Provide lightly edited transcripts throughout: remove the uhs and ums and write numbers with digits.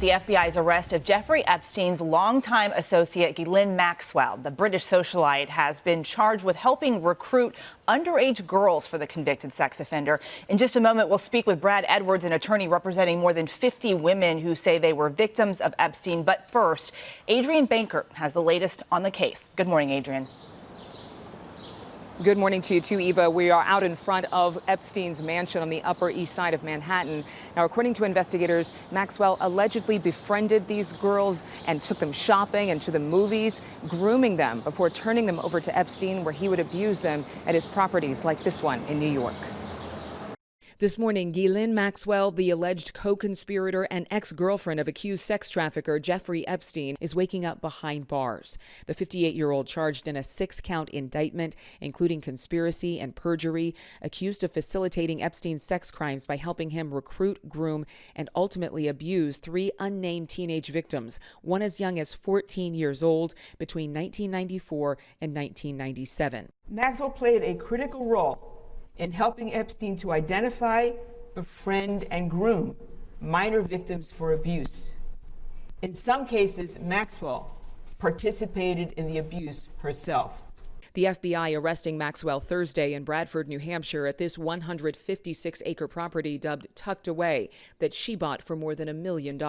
The FBI's arrest of Jeffrey Epstein's longtime associate Ghislaine Maxwell. The British socialite has been charged with helping recruit underage girls for the convicted sex offender. In just a moment, we'll speak with Brad Edwards, an attorney representing more than 50 women who say they were victims of Epstein. But first, Adrian Banker has the latest on the case. Good morning, Adrian. Good morning to you too, Eva. We are out in front of Epstein's mansion on the Upper East Side of Manhattan. Now, according to investigators, Maxwell allegedly befriended these girls and took them shopping and to the movies, grooming them before turning them over to Epstein, where he would abuse them at his properties like this one in New York. This morning, Ghislaine Maxwell, the alleged co-conspirator and ex-girlfriend of accused sex trafficker Jeffrey Epstein, is waking up behind bars. The 58-year-old charged in a 6-count indictment, including conspiracy and perjury, accused of facilitating Epstein's sex crimes by helping him recruit, groom, and ultimately abuse 3 unnamed teenage victims, one as young as 14 years old, between 1994 and 1997. Maxwell played a critical role in helping Epstein to identify, befriend, and groom minor victims for abuse. In some cases, Maxwell participated in the abuse herself. The FBI arresting Maxwell Thursday in Bradford, New Hampshire at this 156-acre property dubbed Tucked Away that she bought for more than $1 million.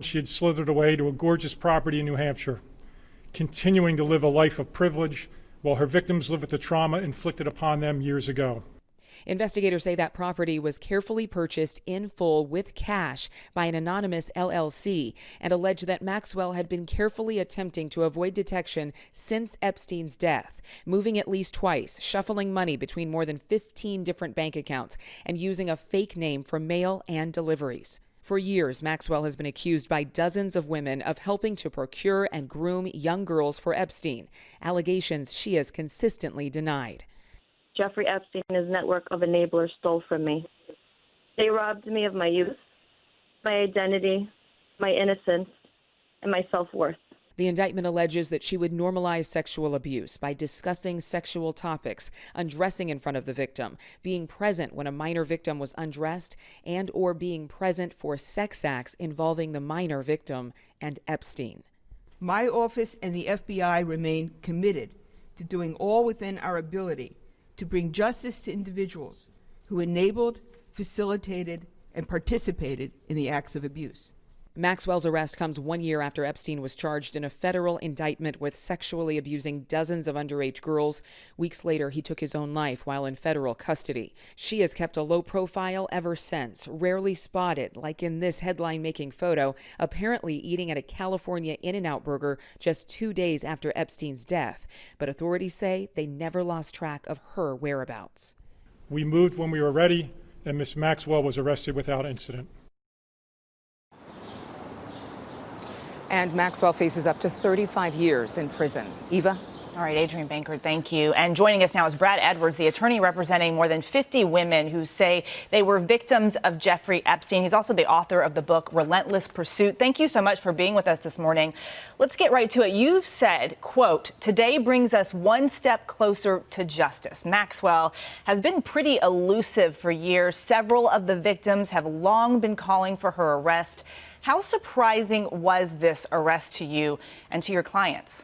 She had slithered away to a gorgeous property in New Hampshire, continuing to live a life of privilege while her victims live with the trauma inflicted upon them years ago. Investigators say that property was carefully purchased in full with cash by an anonymous LLC and allege that Maxwell had been carefully attempting to avoid detection since Epstein's death, moving at least twice, shuffling money between more than 15 different bank accounts, and using a fake name for mail and deliveries. For years, Maxwell has been accused by dozens of women of helping to procure and groom young girls for Epstein, allegations she has consistently denied. Jeffrey Epstein and his network of enablers stole from me. They robbed me of my youth, my identity, my innocence, and my self-worth. The indictment alleges that she would normalize sexual abuse by discussing sexual topics, undressing in front of the victim, being present when a minor victim was undressed, and or being present for sex acts involving the minor victim and Epstein. My office and the FBI remain committed to doing all within our ability to bring justice to individuals who enabled, facilitated, and participated in the acts of abuse. Maxwell's arrest comes 1 year after Epstein was charged in a federal indictment with sexually abusing dozens of underage girls. Weeks later, he took his own life while in federal custody. She has kept a low profile ever since, rarely spotted, like in this headline-making photo, apparently eating at a California In-N-Out burger just 2 days after Epstein's death. But authorities say they never lost track of her whereabouts. We moved when we were ready, and Miss Maxwell was arrested without incident. And Maxwell faces up to 35 years in prison. Eva? All right, Adrian Banker, thank you. And joining us now is Brad Edwards, the attorney representing more than 50 women who say they were victims of Jeffrey Epstein. He's also the author of the book Relentless Pursuit. Thank you so much for being with us this morning. Let's get right to it. You've said, quote, "Today brings us one step closer to justice." Maxwell has been pretty elusive for years. Several of the victims have long been calling for her arrest. How surprising was this arrest to you and to your clients?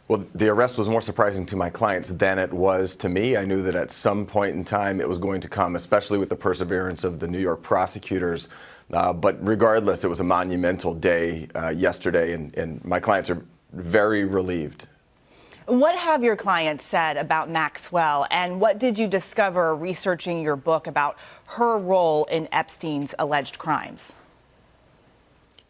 Well, the arrest was more surprising to my clients than it was to me. I knew that at some point in time it was going to come, especially with the perseverance of the New York prosecutors. But regardless, it was a monumental day yesterday, and my clients are very relieved. What have your clients said about Maxwell, and what did you discover researching your book about her role in Epstein's alleged crimes?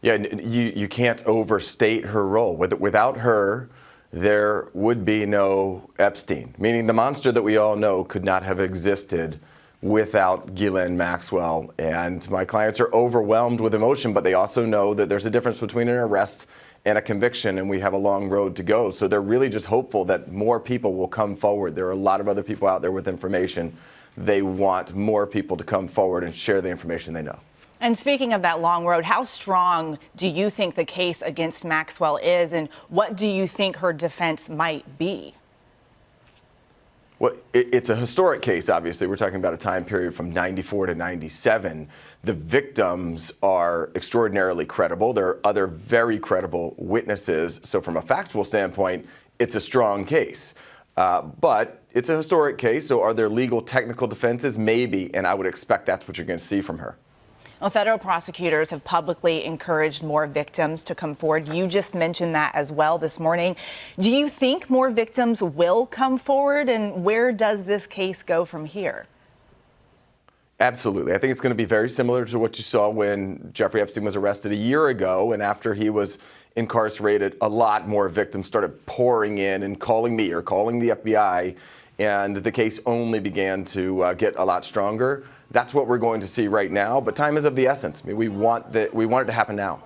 Yeah, you can't overstate her role. Without her, there would be no Epstein, meaning the monster that we all know could not have existed without Ghislaine Maxwell. And my clients are overwhelmed with emotion, but they also know that there's a difference between an arrest and a conviction, and we have a long road to go. So they're really just hopeful that more people will come forward. There are a lot of other people out there with information. They want more people to come forward and share the information they know. And speaking of that long road, how strong do you think the case against Maxwell is, and what do you think her defense might be? Well, it's a historic case, obviously. We're talking about a time period from 94 to 97. The victims are extraordinarily credible. There are other very credible witnesses. So from a factual standpoint, it's a strong case. But it's a historic case, so are there legal technical defenses? Maybe, and I would expect that's what you're going to see from her. Well, federal prosecutors have publicly encouraged more victims to come forward. You just mentioned that as well this morning. Do you think more victims will come forward, and where does this case go from here? Absolutely. I think it's going to be very similar to what you saw when Jeffrey Epstein was arrested a year ago, and after he was incarcerated, a lot more victims started pouring in and calling me or calling the FBI, and the case only began to get a lot stronger. That's what we're going to see right now, but time is of the essence. I mean, we want it to happen now.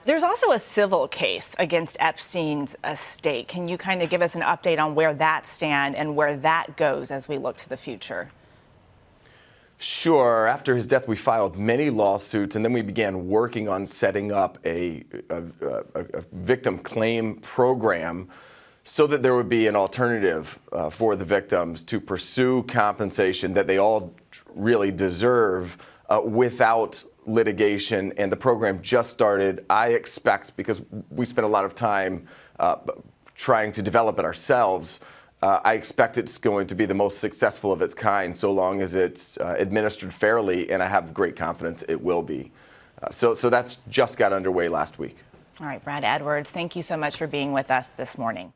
There's also a civil case against Epstein's estate. Can you kind of give us an update on where that stands and where that goes as we look to the future? Sure. After his death, we filed many lawsuits, and then we began working on setting up a victim claim program so that there would be an alternative for the victims to pursue compensation that they all really deserve without litigation. And the program just started. I expect, because we spent a lot of time trying to develop it ourselves, I expect it's going to be the most successful of its kind so long as it's administered fairly, and I have great confidence it will be. So that's just got underway last week. All right, Brad Edwards, thank you so much for being with us this morning.